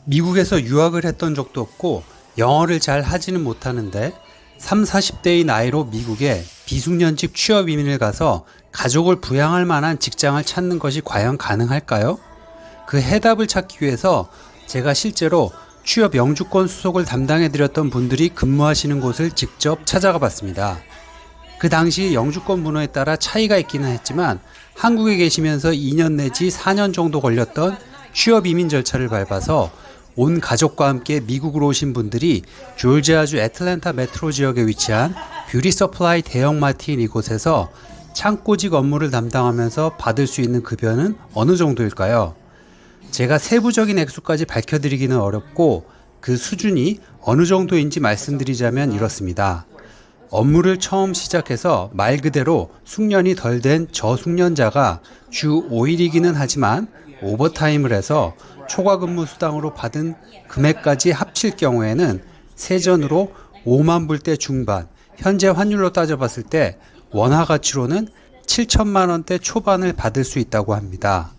미국에서 유학을 했던 적도 없고 영어를 잘 하지는 못하는데 3, 40대의 나이로 미국에 비숙련직 취업 이민을 가서 가족을 부양할 만한 직장을 찾는 것이 과연 가능할까요? 그 해답을 찾기 위해서 제가 실제로 취업 영주권 수속을 담당해드렸던 분들이 근무하시는 곳을 직접 찾아가 봤습니다. 그 당시 영주권 번호에 따라 차이가 있기는 했지만 한국에 계시면서 2년 내지 4년 정도 걸렸던 취업 이민 절차를 밟아서 온 가족과 함께 미국으로 오신 분들이 조지아주 애틀랜타 메트로 지역에 위치한 뷰티 서플라이 대형마트인 이곳에서 창고직 업무를 담당하면서 받을 수 있는 급여는 어느 정도일까요? 제가 세부적인 액수까지 밝혀드리기는 어렵고 그 수준이 어느 정도인지 말씀드리자면 이렇습니다. 업무를 처음 시작해서 말 그대로 숙련이 덜 된 저숙련자가 주 5일이기는 하지만 오버타임을 해서 초과 근무 수당으로 받은 금액까지 합칠 경우에는 세전으로 5만 불대 중반, 현재 환율로 따져봤을 때 원화 가치로는 7천만 원대 초반을 받을 수 있다고 합니다.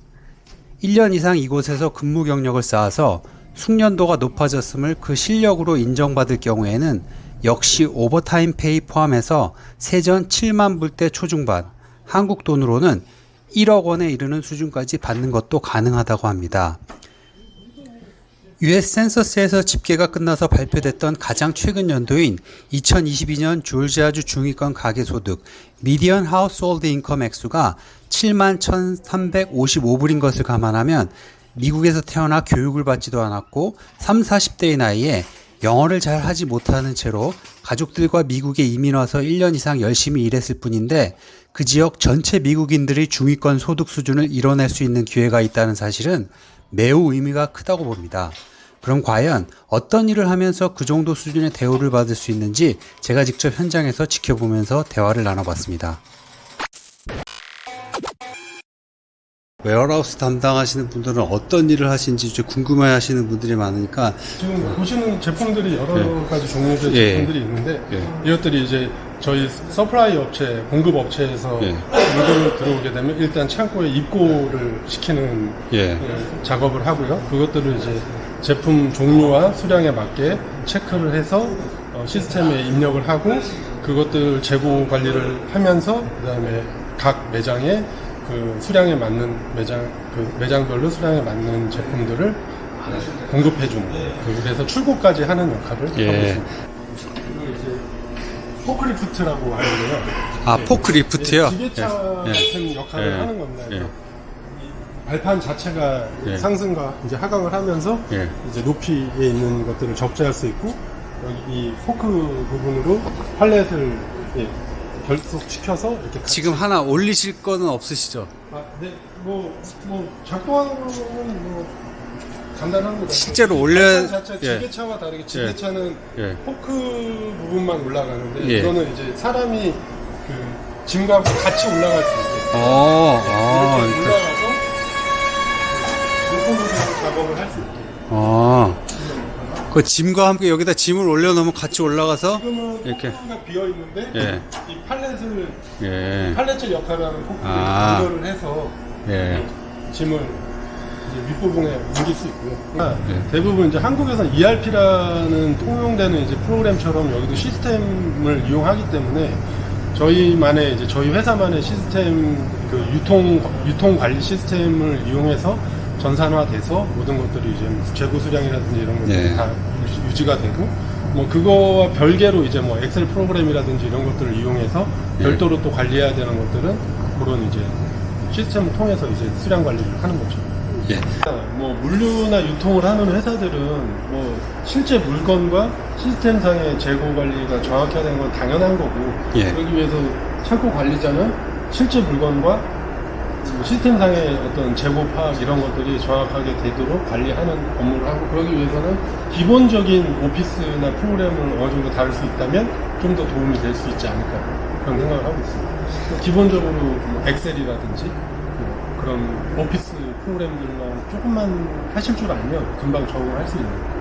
1년 이상 이곳에서 근무 경력을 쌓아서 숙련도가 높아졌음을 그 실력으로 인정받을 경우에는 역시 오버타임 페이 포함해서 세전 7만 불대 초중반, 한국 돈으로는 1억 원에 이르는 수준까지 받는 것도 가능하다고 합니다. US 센서스에서 집계가 끝나서 발표됐던 가장 최근 연도인 2022년 조지아주 중위권 가계소득 미디언 하우스홀드 인컴 액수가 7만 1,355불인 것을 감안하면 미국에서 태어나 교육을 받지도 않았고 3, 40대의 나이에 영어를 잘 하지 못하는 채로 가족들과 미국에 이민 와서 1년 이상 열심히 일했을 뿐인데 그 지역 전체 미국인들의 중위권 소득 수준을 이뤄낼 수 있는 기회가 있다는 사실은 매우 의미가 크다고 봅니다. 그럼 과연 어떤 일을 하면서 그 정도 수준의 대우를 받을 수 있는지 제가 직접 현장에서 지켜보면서 대화를 나눠봤습니다. 웨어하우스 담당하시는 분들은 어떤 일을 하시는지 궁금해 하시는 분들이 많으니까 지금 보시는 제품들이 여러 가지 종류의 제품들이 있는데 이것들이 이제 저희 서플라이 업체, 공급 업체에서 물건을 들어오게 되면 일단 창고에 입고를 시키는 작업을 하고요. 그것들을 이제 제품 종류와 수량에 맞게 체크를 해서 시스템에 입력을 하고 그것들 재고 관리를 하면서 그다음에 각 매장에 그 수량에 맞는 매장별로 수량에 맞는 제품들을 공급해주는 그래서 출고까지 하는 역할을 하고 있습니다. 그리고 이제 포크리프트라고 하는데요. 아, 포크리프트요? 지게차 같은 역할을 하는 겁니다. 발판 자체가 상승과 이제 하강을 하면서 이제 높이에 있는 것들을 적재할 수 있고 여기 이 포크 부분으로 팔렛을 결속시켜서 이렇게 지금 하나 올리실 거는 없으시죠? 네, 작동하는 거는 간단합니다. 실제로 지게차와 다르게 지게차는 포크 부분만 올라가는데 이거는 이제 사람이 그 짐과 같이 올라갈 수 있게 이렇게 올라가서 높은 작업을 할 수 있게. 그 짐과 함께 여기다 짐을 올려놓으면 같이 올라가서 지금은 이렇게 포크가 비어 있는데 이 팔렛을 팔렛질 역할을 하는 포크를 연결을 해서 짐을 이제 윗부분에 옮길 수 있고요. 대부분 이제 한국에서는 ERP라는 통용되는 이제 프로그램처럼 여기도 시스템을 이용하기 때문에 저희만의 이제 저희 회사만의 시스템 그 유통 관리 시스템을 이용해서 전산화돼서 모든 것들이 이제 재고 수량이라든지 이런 것들이 다 유지가 되고 그거와 별개로 이제 엑셀 프로그램이라든지 이런 것들을 이용해서 별도로 또 관리해야 되는 것들은 그런 이제 시스템을 통해서 이제 수량 관리를 하는 거죠. 물류나 유통을 하는 회사들은 실제 물건과 시스템상의 재고 관리가 정확해야 되는 건 당연한 거고 그러기 위해서 창고 관리자는 실제 물건과 시스템상의 어떤 재고 파악 이런 것들이 정확하게 되도록 관리하는 업무를 하고 그러기 위해서는 기본적인 오피스나 프로그램을 어느 정도 다룰 수 있다면 좀 더 도움이 될 수 있지 않을까 그런 생각을 하고 있습니다. 기본적으로 엑셀이라든지 그런 오피스 프로그램들만 조금만 하실 줄 알면 금방 적응할 수 있는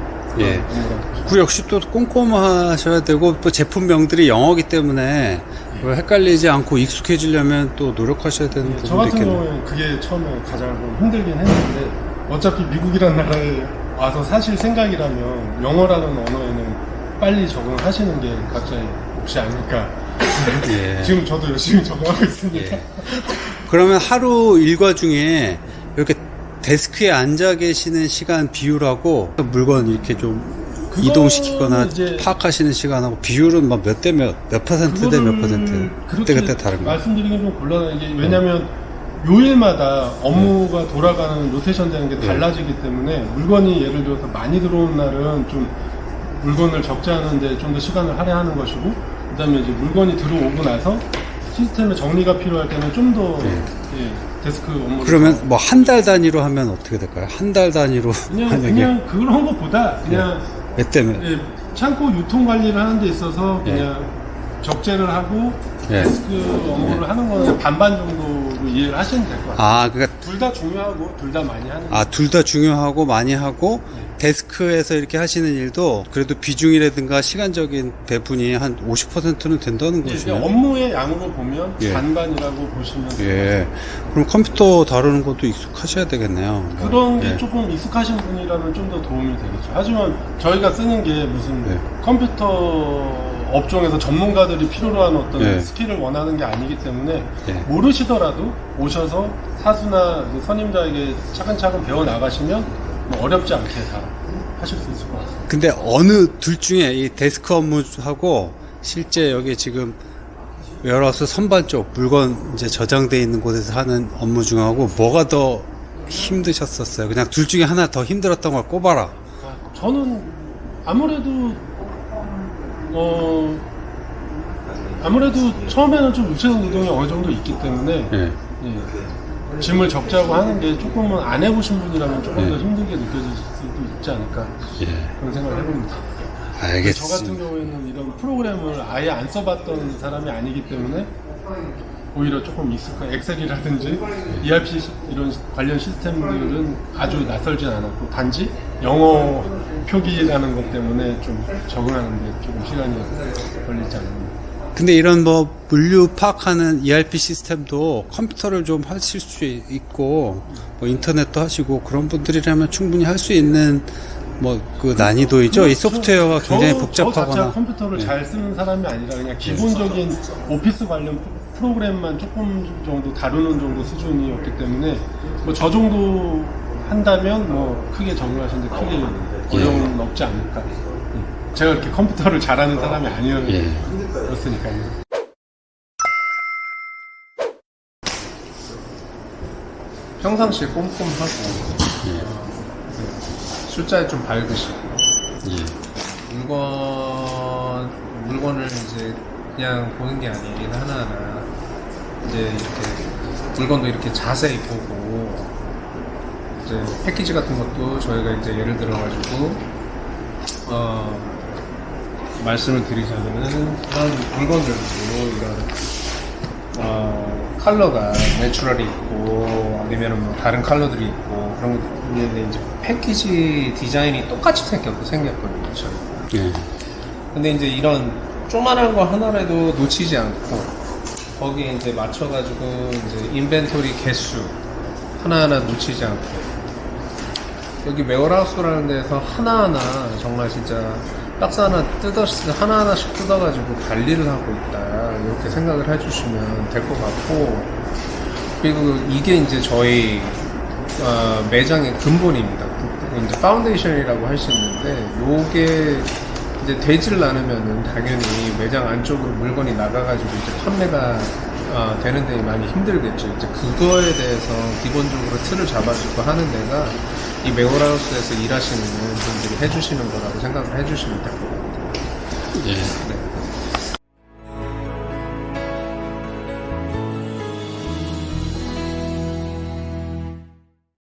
그 역시 또 꼼꼼하셔야 되고 또 제품명들이 영어기 때문에 헷갈리지 않고 익숙해지려면 또 노력하셔야 되는 부분도 저 같은 있겠네요. 경우에는 그게 처음에 가장 힘들긴 했는데 어차피 미국이라는 나라에 와서 사실 생각이라면 영어라는 언어에는 빨리 적응하시는 게 각자의 몫이 아닐까. 예. 지금 저도 열심히 적응하고 있습니다. 예. 그러면 하루 일과 중에 이렇게 데스크에 앉아 계시는 시간 비율하고 물건 이렇게 좀 이동시키거나 이제 파악하시는 시간하고 비율은 막 몇 대 몇 퍼센트 대 몇 퍼센트 그때 다른 거예요? 말씀드리긴 좀 곤란한 게 왜냐면 요일마다 업무가 돌아가는 로테이션 되는 게 달라지기 때문에 물건이 예를 들어서 많이 들어온 날은 좀 물건을 적재하는데 좀 더 시간을 할애하는 것이고 그 다음에 이제 물건이 들어오고 나서 시스템에 정리가 필요할 때는 좀 더 데스크 업무를 그러면 뭐 한 달 단위로 하면 어떻게 될까요? 한 달 단위로 그냥 그런 것보다 그냥 몇 대면 창고 유통 관리를 하는 데 있어서 그냥 적재를 하고 데스크 업무를 하는 거는 반반 정도로 이해를 하시면 될 것 같아요. 아, 그러니까 둘 다 중요하고 둘 다 많이 하는 아, 둘 다 중요하고 많이 하고 데스크에서 이렇게 하시는 일도 그래도 비중이라든가 시간적인 배분이 한 50%는 된다는 거죠. 업무의 양으로 보면 예. 반반이라고 보시면 돼요. 예. 그럼 컴퓨터 다루는 것도 익숙하셔야 되겠네요. 그런 게 예. 조금 익숙하신 분이라면 좀 더 도움이 되겠죠. 하지만 저희가 쓰는 게 무슨 예. 컴퓨터 업종에서 전문가들이 필요로 하는 어떤 예. 스킬을 원하는 게 아니기 때문에 예. 모르시더라도 오셔서 사수나 선임자에게 차근차근 배워 나가시면 뭐 어렵지 않게 다 하실 수 있을 것 같습니다. 근데 어느 둘 중에 이 데스크 업무하고 실제 여기 지금 웨어하우스 선반 쪽 물건 이제 저장돼 있는 곳에서 하는 업무 중하고 뭐가 더 힘드셨었어요? 그냥 둘 중에 하나 더 힘들었던 걸 꼽아라. 저는 아무래도 처음에는 좀 육체적 노동이 어느 정도 있기 때문에 예. 짐을 적자고 하는 게 조금은 안 해보신 분이라면 조금 더 예. 힘들게 느껴질 수도 있지 않을까 예. 그런 생각을 해봅니다. 알겠습니다. 저 같은 경우에는 이런 프로그램을 아예 안 써봤던 사람이 아니기 때문에 오히려 조금 익숙한 엑셀이라든지 ERP 이런 관련 시스템들은 아주 낯설진 않았고 단지 영어 표기라는 것 때문에 좀 적응하는데 조금 시간이 걸리지 않았나. 근데 이런 뭐 물류 파악하는 ERP 시스템도 컴퓨터를 좀 하실 수 있고 뭐 인터넷도 하시고 그런 분들이라면 충분히 할 수 있는 뭐 그 난이도이죠. 이 소프트웨어가 굉장히 저 복잡하거나 자체가 컴퓨터를 잘 쓰는 사람이 아니라 그냥 기본적인 오피스 관련 프로그램만 조금 정도 다루는 정도 수준이었기 때문에 뭐 저 정도 한다면 뭐 크게 적응하시는데 크게 어려움은 없지 않을까. 제가 이렇게 컴퓨터를 잘하는 사람이 아니었으니까요. 평상시에 꼼꼼하고 숫자에 좀 밝으시고 물건을 이제 그냥 보는 게 아니긴 하나하나 이제 이렇게 물건도 이렇게 자세히 보고 이제 패키지 같은 것도 저희가 이제 예를 들어가지고 말씀을 드리자면은 이런 물건들도 이런 컬러가 내추럴이 있고 아니면 뭐 다른 컬러들이 있고 그런 것들이 이제 패키지 디자인이 똑같이 생겼거든요. 저희. 예. 근데 이제 이런 조그만한 거 하나라도 놓치지 않고 거기에 이제 맞춰가지고 이제 인벤토리 개수 하나하나 놓치지 않고 여기 웨어하우스라는 데서 하나하나 정말 진짜 박스 하나하나씩 뜯어가지고 관리를 하고 있다 이렇게 생각을 해주시면 될 것 같고 그리고 이게 이제 저희 매장의 근본입니다. 이제 파운데이션이라고 할 수 있는데 요게 이제 되질 않으면은 당연히 매장 안쪽으로 물건이 나가가지고 이제 판매가 되는 데 많이 힘들겠죠. 이제 그거에 대해서 기본적으로 틀을 잡아주고 하는 데가 이 웨어하우스에서 일하시는 분들이 해주시는 거라고 생각을 해주시면 될 것 같아요. 예. 네.